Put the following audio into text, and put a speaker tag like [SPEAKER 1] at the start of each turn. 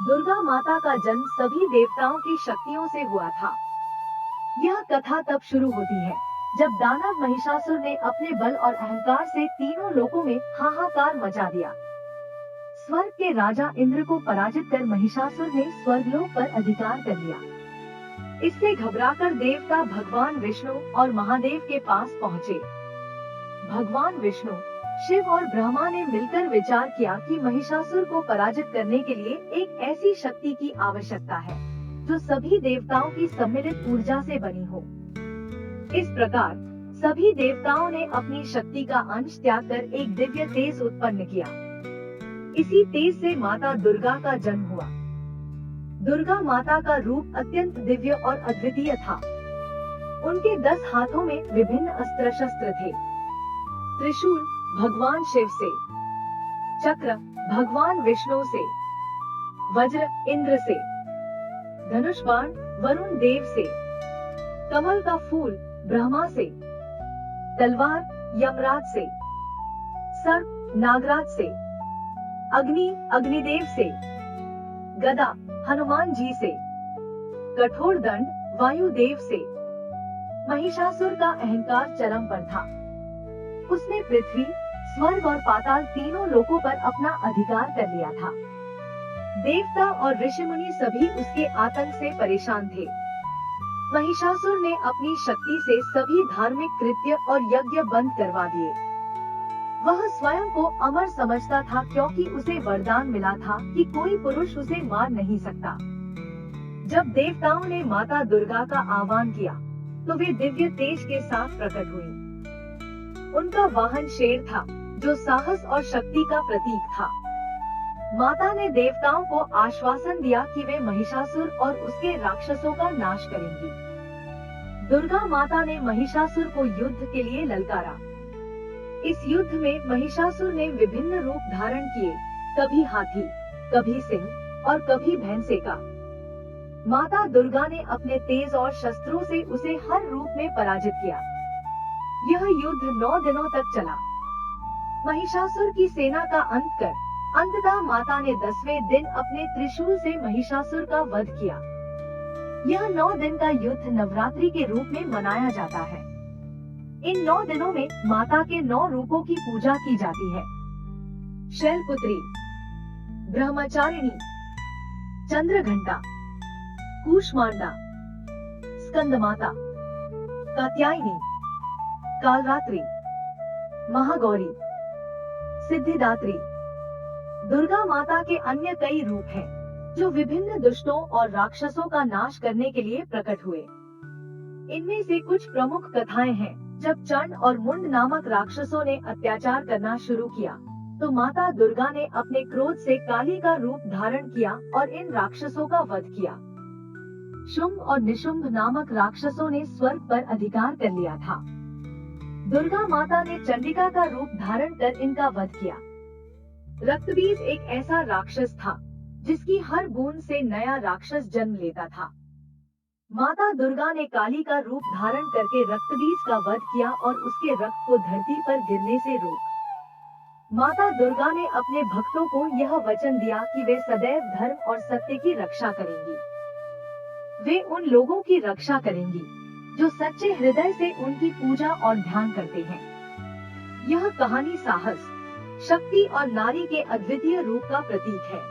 [SPEAKER 1] दुर्गा माता का जन्म सभी देवताओं की शक्तियों से हुआ था। यह कथा तब शुरू होती है जब दानव महिषासुर ने अपने बल और अहंकार से तीनों लोकों में हाहाकार मचा दिया। स्वर्ग के राजा इंद्र को पराजित कर महिषासुर ने स्वर्गलोक पर अधिकार कर लिया। इससे घबराकर देवता भगवान विष्णु और महादेव के पास पहुँचे। भगवान विष्णु, शिव और ब्रह्मा ने मिलकर विचार किया कि महिषासुर को पराजित करने के लिए एक ऐसी शक्ति की आवश्यकता है जो सभी देवताओं की सम्मिलित ऊर्जा से बनी हो। इस प्रकार सभी देवताओं ने अपनी शक्ति का अंश त्याग कर एक दिव्य तेज उत्पन्न किया। इसी तेज से माता दुर्गा का जन्म हुआ। दुर्गा माता का रूप अत्यंत दिव्य और अद्वितीय था। उनके 10 हाथों में विभिन्न अस्त्र शस्त्र थे। त्रिशूल भगवान शिव से, चक्र भगवान विष्णु से, वज्र इंद्र से, धनुष बाण वरुण देव से, कमल का फूल ब्रह्मा से, तलवार यमराज से, सर्प नागराज से, अग्नि अग्निदेव से, गदा हनुमान जी से, कठोर दंड वायुदेव से। महिषासुर का अहंकार चरम पर था। उसने पृथ्वी, स्वर्ग और पाताल तीनों लोकों पर अपना अधिकार कर लिया था। देवता और ऋषि मुनि सभी उसके आतंक से परेशान थे। महिषासुर ने अपनी शक्ति से सभी धार्मिक कृत्य और यज्ञ बंद करवा दिए। वह स्वयं को अमर समझता था क्योंकि उसे वरदान मिला था कि कोई पुरुष उसे मार नहीं सकता। जब देवताओं ने माता दुर्गा का आह्वान किया तो वे दिव्य तेज के साथ प्रकट हुई। उनका वाहन शेर था जो साहस और शक्ति का प्रतीक था। माता ने देवताओं को आश्वासन दिया कि वे महिषासुर और उसके राक्षसों का नाश करेंगी। दुर्गा माता ने महिषासुर को युद्ध के लिए ललकारा। इस युद्ध में महिषासुर ने विभिन्न रूप धारण किए, कभी हाथी, कभी सिंह और कभी भैंसे का। माता दुर्गा ने अपने तेज और शस्त्रों से उसे हर रूप में पराजित किया। यह युद्ध 9 दिनों तक चला। महिषासुर की सेना का अंत कर अंततः माता ने 10वें दिन अपने त्रिशूल से महिषासुर का वध किया। यह 9 दिन का युद्ध नवरात्रि के रूप में मनाया जाता है। इन 9 दिनों में माता के 9 रूपों की पूजा की जाती है। शैलपुत्री, ब्रह्मचारिणी, चंद्रघंटा, कूष्मांडा, स्कंदमाता, कात्यायनी, कालरात्रि, महागौरी, सिद्धिदात्री। दुर्गा माता के अन्य कई रूप हैं, जो विभिन्न दुष्टों और राक्षसों का नाश करने के लिए प्रकट हुए। इनमें से कुछ प्रमुख कथाएं हैं। जब चंड और मुंड नामक राक्षसों ने अत्याचार करना शुरू किया, तो माता दुर्गा ने अपने क्रोध से काली का रूप धारण किया और इन राक्षसों का वध किया। शुंभ और निशुंभ नामक राक्षसों ने स्वर्ग पर अधिकार कर लिया था। दुर्गा माता ने चंडिका का रूप धारण कर इनका वध किया। रक्तबीज एक ऐसा राक्षस था जिसकी हर बूंद से नया राक्षस जन्म लेता था। माता दुर्गा ने काली का रूप धारण करके रक्तबीज का वध किया और उसके रक्त को धरती पर गिरने से रोका। माता दुर्गा ने अपने भक्तों को यह वचन दिया कि वे सदैव धर्म और सत्य की रक्षा करेंगी। वे उन लोगों की रक्षा करेंगी जो सच्चे हृदय से उनकी पूजा और ध्यान करते हैं। यह कहानी साहस, शक्ति और नारी के अद्वितीय रूप का प्रतीक है।